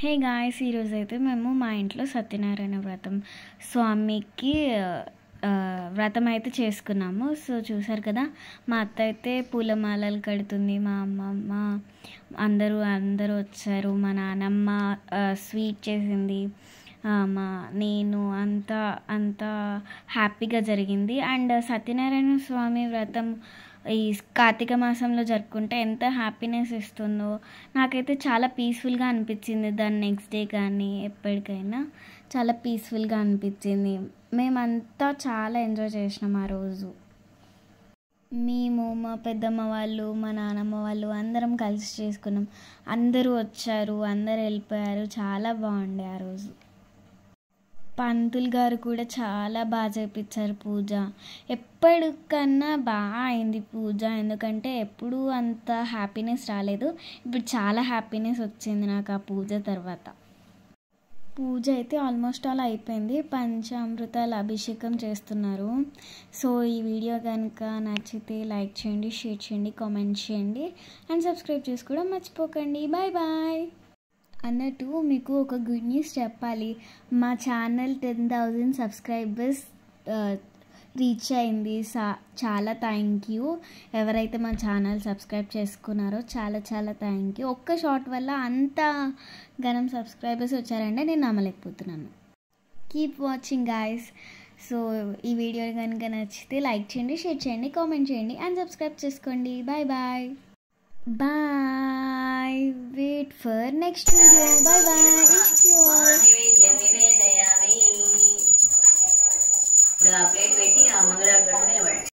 Hey guys, ఈరోజైతే మేము మా ఇంట్లో సత్యనారాయణ వ్రతం స్వామికి వ్రతం అయితే చేసుకున్నాము. సో చూసారు కదా, మా అత్త అయితే పూలమాలలు కడుతుంది, మా అమ్మమ్మ అందరూ వచ్చారు, మా నానమ్మ స్వీట్ చేసింది, నేను అంతా హ్యాపీగా జరిగింది. అండ్ సత్యనారాయణ స్వామి వ్రతం ఈ కార్తీక మాసంలో జరుపుకుంటే ఎంత హ్యాపీనెస్ ఇస్తుందో నాకైతే చాలా పీస్ఫుల్గా అనిపించింది. దాని నెక్స్ట్ డే కానీ ఎప్పటికైనా చాలా పీస్ఫుల్గా అనిపించింది. మేమంతా చాలా ఎంజాయ్ చేసినాం ఆ రోజు. మేము, మా పెద్దమ్మ వాళ్ళు, మా నానమ్మ వాళ్ళు అందరం కలిసి చేసుకున్నాం. అందరూ వచ్చారు, అందరూ వెళ్ళిపోయారు. చాలా బాగుండే ఆ రోజు. పంతులు గారు కూడా చాలా బాగా చేయించారు పూజ. ఎప్పటికన్నా బాగా అయింది పూజ, ఎందుకంటే ఎప్పుడూ అంత హ్యాపీనెస్ రాలేదు. ఇప్పుడు చాలా హ్యాపీనెస్ వచ్చింది నాకు ఆ పూజ తర్వాత. పూజ అయితే ఆల్మోస్ట్ ఆల్ అయిపోయింది. పంచామృతాల అభిషేకం చేస్తున్నారు. సో ఈ వీడియో కనుక నచ్చితే లైక్ చేయండి, షేర్ చేయండి, కామెంట్ చేయండి అండ్ సబ్స్క్రైబ్ చేసుకోవడం మర్చిపోకండి. Bye bye. అన్నట్టు మీకు ఒక గుడ్ న్యూస్ చెప్పాలి. మా ఛానల్ 10,000 సబ్స్క్రైబర్స్ రీచ్ అయింది. చాలా థ్యాంక్ యూ. ఎవరైతే మా ఛానల్ సబ్స్క్రైబ్ చేసుకున్నారో చాలా చాలా థ్యాంక్ యూ. ఒక్క షాట్ వల్ల అంత ఘనం సబ్స్క్రైబర్స్ వచ్చారంటే నేను నమ్మలేకపోతున్నాను. Keep watching guys. సో ఈ వీడియో కనుక నచ్చితే లైక్ చేయండి, షేర్ చేయండి, కామెంట్ చేయండి అండ్ సబ్స్క్రైబ్ చేసుకోండి. Bye bye. Bye. Wait for next video. Bye bye.